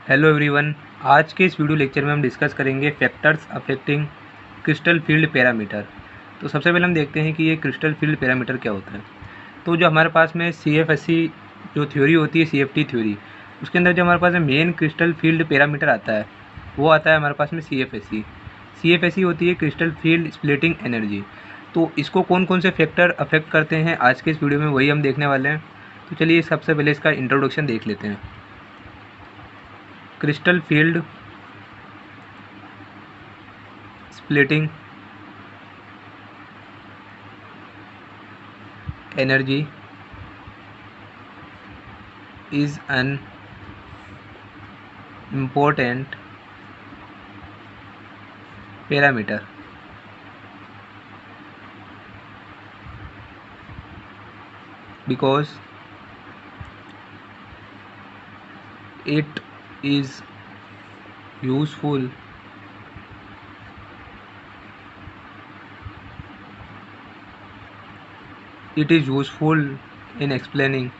Hello everyone. आज के इस वीडियो लेक्चर में हम डिस्कस करेंगे factors affecting crystal field parameter. तो सबसे पहले हम देखते हैं कि ये क्रिस्टल फील्ड पैरामीटर क्या होता है। तो जो हमारे पास में CFSE जो थ्योरी होती है, CFT थ्योरी, उसके अंदर जो हमारे पास मेन क्रिस्टल फील्ड पैरामीटर आता है वो आता है हमारे पास में CFSE। CFSE होती है क्रिस्टल फील्ड स्प्लिटिंग एनर्जी। तो इसको कौन कौन से फैक्टर अफेक्ट करते हैं आज के इस वीडियो में वही हम देखने वाले हैं। तो चलिए सबसे पहले इसका इंट्रोडक्शन देख लेते हैं। Crystal field splitting energy is an important parameter because it is useful in explaining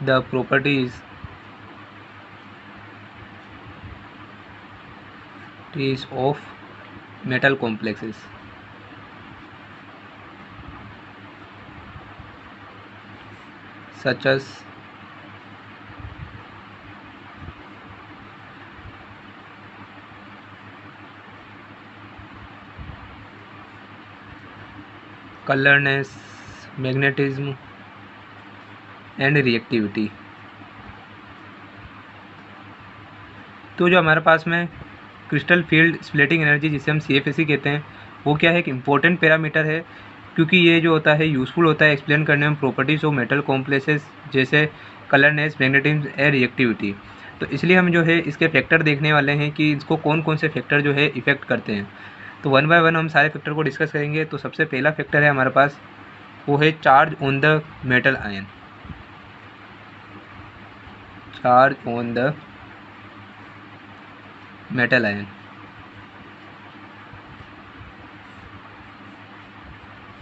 the properties of metal complexes such as colorness, magnetism and reactivity। तो जो हमारे पास में क्रिस्टल फील्ड स्प्लिटिंग एनर्जी जिसे हम CFSE कहते हैं वो क्या है, एक इम्पोर्टेंट पैरामीटर है, क्योंकि ये जो होता है यूज़फुल होता है एक्सप्लेन करने में प्रॉपर्टीज़ ऑफ मेटल कॉम्प्लेक्सेस जैसे कलरनेस, मैग्नेटिज्म एंड रिएक्टिविटी। तो इसलिए हम जो है इसके फैक्टर देखने वाले हैं कि इसको कौन कौन से फैक्टर जो है इफ़ेक्ट करते हैं। तो वन बाय वन हम सारे फैक्टर को डिस्कस करेंगे। तो सबसे पहला फैक्टर है हमारे पास, वो है charge on the metal ion. Charge on the metal ion,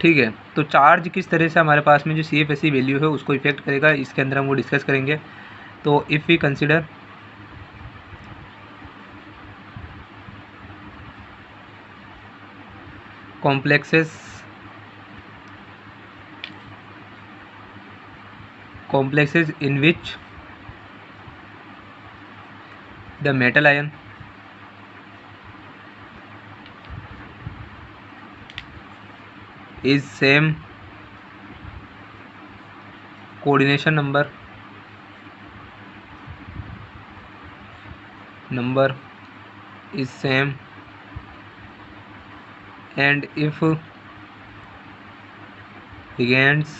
ठीक है। तो चार्ज किस तरह से हमारे पास में जो CFSE वैल्यू है उसको इफेक्ट करेगा, इसके अंदर हम वो डिस्कस करेंगे। तो if we consider complexes in which the metal ion is same coordination number is same, and if ligands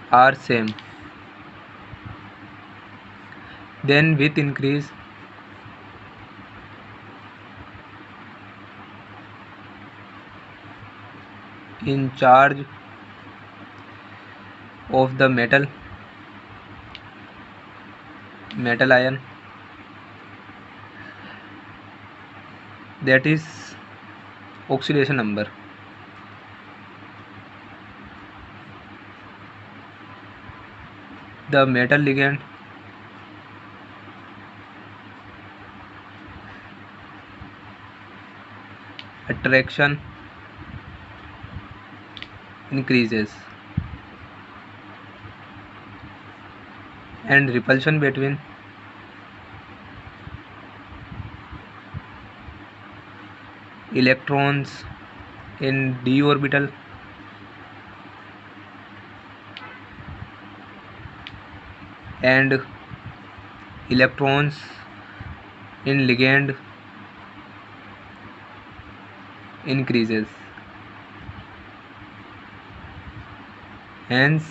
are same, then with increase in charge of the metal ion, that is oxidation number, the metal ligand attraction increases and repulsion between electrons in d orbital and electrons in ligand increases, hence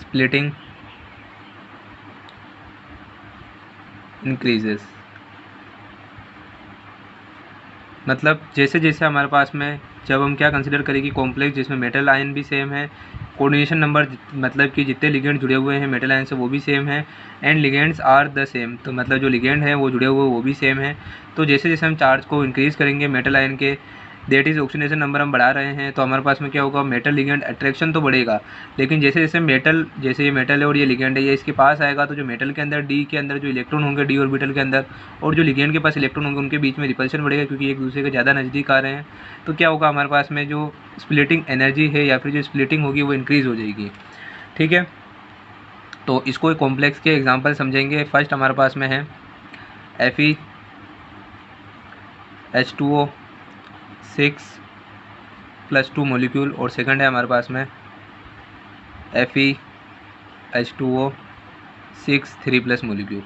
splitting increases। मतलब जैसे जैसे हमारे पास में जब हम क्या consider करें कि कॉम्प्लेक्स जिसमें मेटल आयन भी सेम है, कोऑर्डिनेशन नंबर मतलब कि जितने लिगेंड जुड़े हुए हैं मेटल आयन से वो भी सेम है, and ligands are the same, तो मतलब जो लिगेंड है वो जुड़े हुए वो भी सेम है। तो जैसे जैसे हम चार्ज को इंक्रीज़ करेंगे मेटल आयन के दैट इज़ ऑक्सीडेशन नंबर हम बढ़ा रहे हैं तो हमारे पास में क्या होगा, मेटल लिगेंड अट्रैक्शन तो बढ़ेगा, लेकिन जैसे जैसे मेटल, जैसे ये मेटल है और ये लिगेंड है, ये इसके पास आएगा तो जो मेटल के अंदर डी के अंदर जो इलेक्ट्रॉन होंगे डी ऑर्बिटल के अंदर और जो लिगेंड के पास इलेक्ट्रॉन होंगे उनके बीच में रिपल्शन बढ़ेगा, क्योंकि एक दूसरे के ज़्यादा नज़दीक आ रहे हैं। तो क्या होगा, हमारे पास में जो स्प्लिटिंग एनर्जी है या फिर जो स्प्लिटिंग होगी वो इंक्रीज़ हो जाएगी। ठीक है, तो इसको एक कॉम्प्लेक्स के एग्जांपल समझेंगे। फर्स्ट हमारे पास में है FeH2O 6+2 मॉलिक्यूल और सेकंड है हमारे पास में FeH2O 6 3+ मॉलिक्यूल।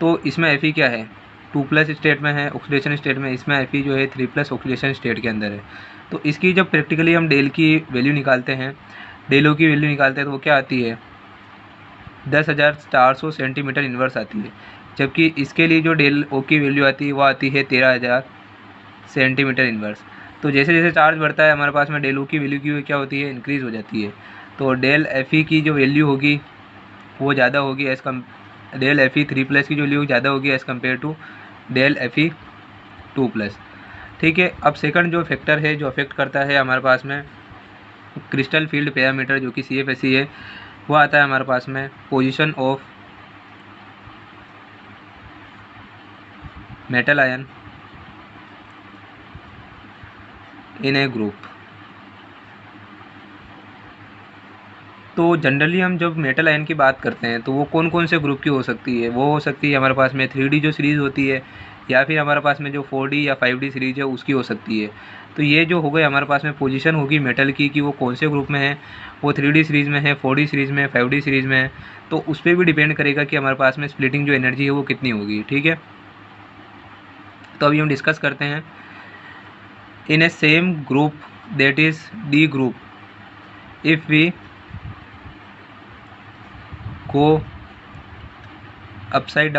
तो इसमें Fe क्या है, 2+ स्टेट में है, ऑक्सीडेशन स्टेट में। इसमें Fe जो है 3+ ऑक्सीडेशन स्टेट के अंदर है। तो इसकी जब प्रैक्टिकली हम डेल की वैल्यू निकालते हैं, डेल की वैल्यू निकालते हैं तो वो क्या आती है, 10,400 सेंटीमीटर इन्वर्स आती है, जबकि इसके लिए जो डेल ओ की वैल्यू आती है वो आती है 13,000 सेंटीमीटर इन्वर्स। तो जैसे जैसे चार्ज बढ़ता है हमारे पास में डेल ओ की वैल्यू की क्या होती है, इंक्रीज़ हो जाती है। तो डेल Fe की जो वैल्यू होगी वो ज़्यादा होगी डेल Fe 3+ की जो वैल्यू ज़्यादा होगी as compare to del Fe 2+। ठीक है, अब सेकंड जो फैक्टर है जो अफेक्ट करता है हमारे पास में क्रिस्टल फील्ड पैरामीटर जो कि CFSE है, वो आता है हमारे पास में position of metal ion in A group. तो जनरली हम जब मेटल आयन की बात करते हैं तो वो कौन कौन से ग्रुप की हो सकती है, वो हो सकती है हमारे पास में 3D जो सीरीज़ होती है, या फिर हमारे पास में जो 4D या 5D सीरीज़ है उसकी हो सकती है। तो ये जो हो गए हमारे पास में पोजीशन होगी मेटल की कि वो कौन से ग्रुप में है, वो 3D सीरीज़ में है, 4D सीरीज़ में है, 5D सीरीज़ में है। तो उस पर भी डिपेंड करेगा कि हमारे पास में स्प्लिटिंग जो एनर्जी है वो कितनी होगी। ठीक है, तो अभी हम डिस्कस करते हैं in a same group that is D group, if we go upside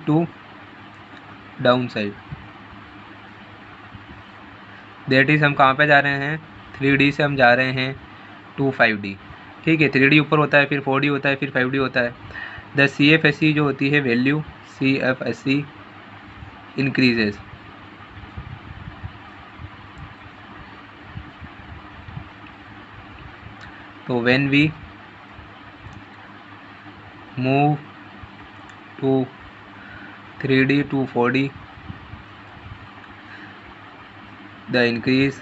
to downside, that is हम कहाँ पे जा रहे हैं, 3D से हम जा रहे हैं टू 5D। ठीक है, 3D ऊपर होता है, फिर 4D होता है, फिर 5D होता है। द CFSE जो होती है वैल्यू CFSE इंक्रीजेज। तो when we move to 3D to 4D, the increase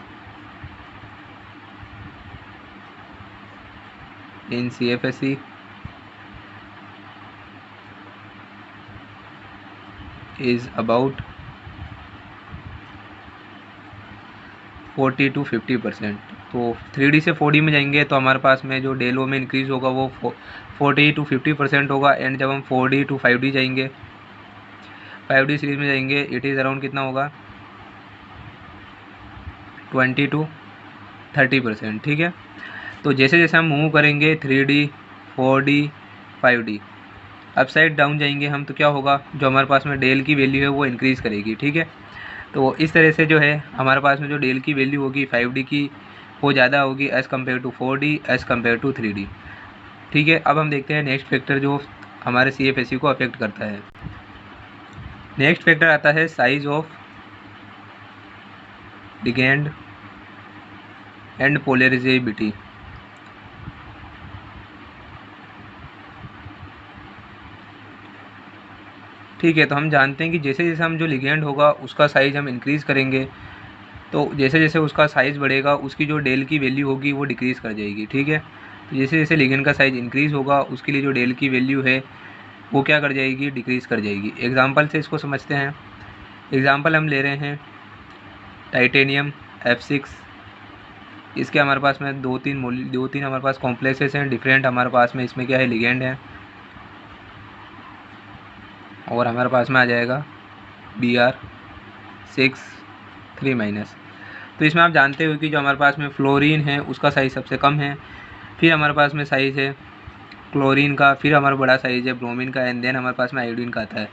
in CFSE is about 40 to 50%। तो 3D से 4D में जाएंगे तो हमारे पास में जो डेल ओ में इंक्रीज़ होगा वो 40 to 50% होगा। एंड जब हम 4D to 5D जाएंगे, 5D सीरीज़ में जाएंगे, इट इज़ अराउंड कितना होगा, 20 to 30%। ठीक है, तो जैसे जैसे हम मूव करेंगे 3D 4D 5D upside down जाएंगे हम, तो क्या होगा, जो हमारे पास में डेल की वैल्यू है वो इंक्रीज़ करेगी। ठीक है, तो इस तरह से जो है हमारे पास में जो डेल की वैल्यू होगी 5D की वो ज़्यादा होगी as compare to 4D as compare to 3D। ठीक है, अब हम देखते हैं नेक्स्ट फैक्टर जो हमारे CFSE को अफेक्ट करता है। नेक्स्ट फैक्टर आता है size of ligand and polarisability. ठीक है, तो हम जानते हैं कि जैसे जैसे हम जो लिगेंड होगा उसका साइज़ हम इंक्रीज़ करेंगे, तो जैसे जैसे उसका साइज़ बढ़ेगा उसकी जो डेल की वैल्यू होगी वो डिक्रीज़ कर जाएगी। ठीक है, तो जैसे जैसे लिगेंड का साइज़ इंक्रीज़ होगा उसके लिए जो डेल की वैल्यू है वो क्या कर जाएगी, डिक्रीज़ कर जाएगी। एग्जांपल से इसको समझते हैं। एग्जांपल हम ले रहे हैं टाइटेनियम F6। इसके हमारे पास में दो तीन हमारे पास कॉम्प्लेक्सेस हैं डिफरेंट, हमारे पास में इसमें क्या है, लिगेंड है, और हमारे पास में आ जाएगा Br6 3-। तो इसमें आप जानते हो कि जो हमारे पास में फ्लोरीन है उसका साइज़ सबसे कम है, फिर हमारे पास में साइज़ है क्लोरीन का, फिर हमारा बड़ा साइज़ है ब्रोमीन का, एंड देन हमारे पास में आयोडीन का आता है।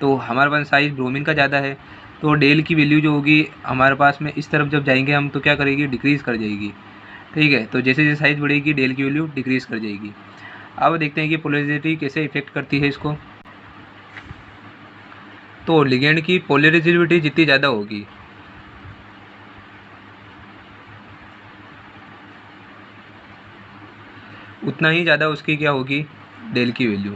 तो हमारे पास साइज़ ब्रोमीन का ज़्यादा है, तो डेल की वैल्यू जो होगी हमारे पास में इस तरफ जब जाएंगे हम तो क्या करेगी, डिक्रीज़ कर जाएगी। ठीक है, तो जैसे जैसे साइज़ बढ़ेगी डेल की वैल्यू डिक्रीज़ कर जाएगी। अब देखते हैं कि पोलराइजेबिलिटी कैसे इफेक्ट करती है इसको। तो लिगेंड की पोलराइजेबिलिटी जितनी ज़्यादा होगी उतना ही ज़्यादा उसकी क्या होगी, डेल की वैल्यू।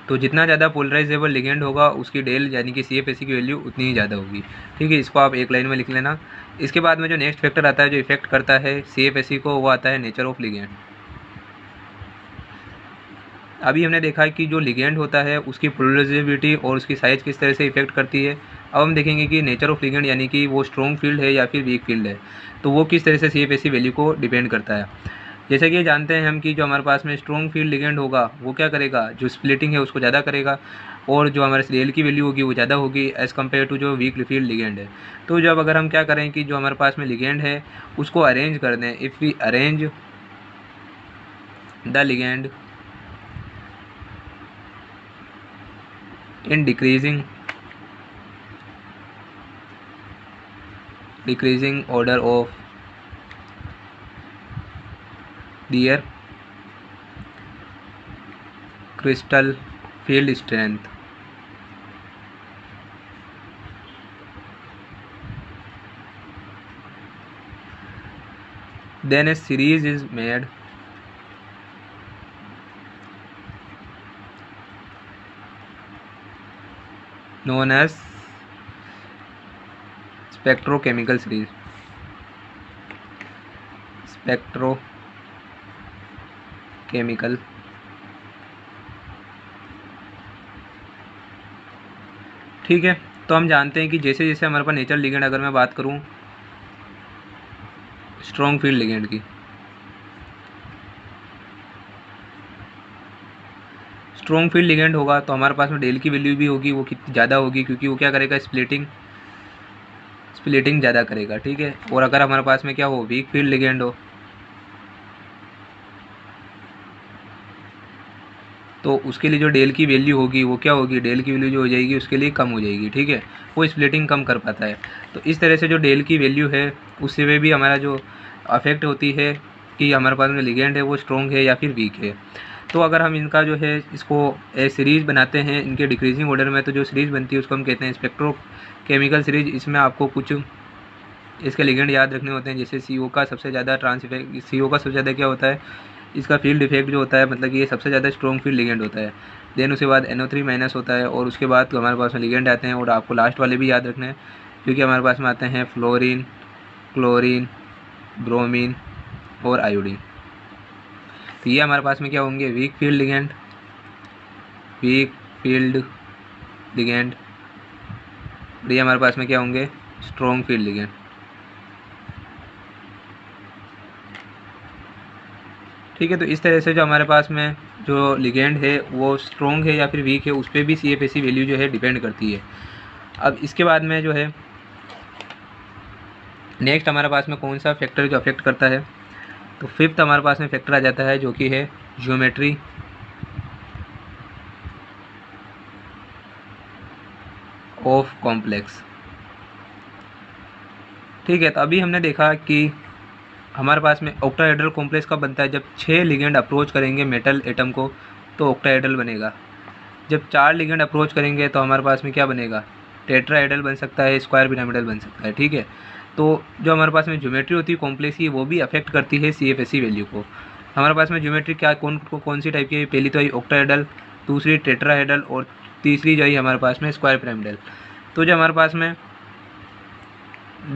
तो जितना ज़्यादा पोलराइजेबल लिगेंड होगा उसकी डेल यानी कि CFSE की वैल्यू उतनी ही ज़्यादा होगी। ठीक है, इसको आप एक लाइन में लिख लेना। इसके बाद में जो नेक्स्ट फैक्टर आता है जो इफेक्ट करता है CFSE को, वो आता है नेचर ऑफ लिगेंड। अभी हमने देखा है कि जो लिगेंड होता है उसकी पोलराइजेबिलिटी और उसकी साइज़ किस तरह से इफेक्ट करती है। अब हम देखेंगे कि नेचर ऑफ लिगेंड यानी कि वो स्ट्रॉन्ग फील्ड है या फिर वीक फील्ड है, तो वो किस तरह से CFSE वैल्यू को डिपेंड करता है। जैसे कि जानते हैं हम कि जो हमारे पास में स्ट्रॉन्ग फील्ड लिगेंड होगा वो क्या करेगा, जो स्प्लिटिंग है उसको ज़्यादा करेगा, और जो हमारे डेल की वैल्यू होगी वो ज़्यादा होगी एज़ कम्पेयर टू जो वीक फील्ड लिगेंड है। तो जब अगर हम क्या करें कि जो हमारे पास में लिगेंड है उसको अरेंज कर दें, if we arrange the ligand in decreasing order of their crystal field strength, then a series is made known as spectrochemical series, spectrochemical ठीक है। तो हम जानते हैं कि जैसे जैसे हमारे पास नेचर लिगेंड, अगर मैं बात करूं स्ट्रॉन्ग फील्ड लिगेंड की, स्ट्रॉन्ग फील्ड लिगेंड होगा तो हमारे पास में डेल की वैल्यू भी होगी वो कितनी ज़्यादा होगी, क्योंकि वो क्या करेगा, स्प्लिटिंग ज़्यादा करेगा। ठीक है, और अगर हमारे पास में क्या हो, वीक फील्ड लिगेंड हो, तो उसके लिए जो डेल की वैल्यू होगी वो क्या होगी, डेल की वैल्यू जो हो जाएगी उसके लिए कम हो जाएगी। ठीक है, वो स्प्लिटिंग कम कर पाता है। तो इस तरह से जो डेल की वैल्यू है उससे वे भी हमारा जो अफेक्ट होती है कि हमारे पास में लिगेंड है वो स्ट्रॉन्ग है या फिर वीक है। तो अगर हम इनका जो है इसको सीरीज़ बनाते हैं इनके डिक्रीजिंग ऑर्डर में, तो जो सीरीज़ बनती है उसको हम कहते हैं स्पेक्ट्रोकेमिकल सीरीज। इसमें आपको कुछ इसके लिगेंड याद रखने होते हैं, जैसे CO का सबसे ज़्यादा CO का सबसे ज़्यादा क्या होता है, इसका फील्ड इफेक्ट जो होता है, मतलब कि ये सबसे ज़्यादा स्ट्रॉन्ग फील्ड लिगेंड होता है। देन उसके बाद NO3- होता है, और उसके बाद हमारे पास में लिगेंड आते हैं, और आपको लास्ट वाले भी याद रखने हैं क्योंकि हमारे पास में आते हैं फ्लोरीन, क्लोरीन, ब्रोमीन और आयोडीन। तो ये हमारे पास में क्या होंगे, वीक फील्ड लिगेंड, और ये हमारे पास में क्या होंगे, स्ट्रॉन्ग फील्ड लिगेंड। ठीक है, तो इस तरह से जो हमारे पास में जो लिगेंड है वो स्ट्रॉन्ग है या फिर वीक है उस पर भी CFSE वैल्यू जो है डिपेंड करती है। अब इसके बाद में जो है नेक्स्ट हमारे पास में कौन सा फैक्टर जो अफेक्ट करता है, तो फिफ्थ हमारे पास में फैक्टर आ जाता है जो कि है ज्योमेट्री ऑफ कॉम्प्लेक्स। ठीक है, तो अभी हमने देखा कि हमारे पास में ऑक्टाहेड्रल कॉम्प्लेक्स कब बनता है, जब 6 लिगेंड अप्रोच करेंगे मेटल एटम को तो ऑक्टाहेड्रल बनेगा। जब 4 लिगेंड अप्रोच करेंगे तो हमारे पास में क्या बनेगा, टेट्राहेड्रल बन सकता है, स्क्वायर पिरामिडल बन सकता है। ठीक है, तो जो हमारे पास में ज्योमेट्री होती है कॉम्प्लेक्स की वो भी अफेक्ट करती है CFSE वैल्यू को। हमारे पास में ज्योमेट्री क्या कौन सी टाइप की है, पहली तो आई ऑक्टाहेड्रल, दूसरी टेट्राहेड्रल, और तीसरी जो है हमारे पास में स्क्वायर पिरामिडल। तो जो हमारे पास में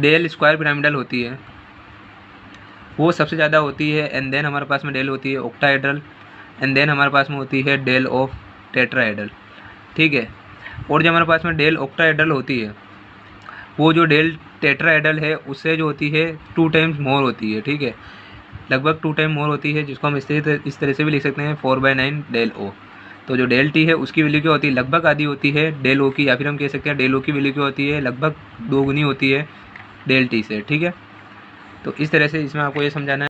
डेल स्क्वायर पिरामिडल होती है वो सबसे ज़्यादा होती है, एंड देन हमारे पास में डेल होती है ऑक्टाहेड्रल, एंड देन हमारे पास में होती है डेल ऑफ टेट्राहेड्रल। ठीक है, और जो हमारे पास में डेल ऑक्टाहेड्रल होती है वो जो डेल टेट्राहेड्रल है उससे जो होती है 2 टाइम्स मोर होती है। ठीक है, लगभग 2 टाइम मोर होती है, जिसको हम इस तरह से भी लिख सकते हैं 4/9 डेल O। तो जो डेल T है उसकी वैल्यू क्या होती है, लगभग आधी होती है डेल O की, या फिर हम कह सकते हैं डेल O की वैल्यू क्या होती है, लगभग 2 गुनी होती है डेल T से। ठीक है, तो इस तरह से इसमें आपको ये समझाना है।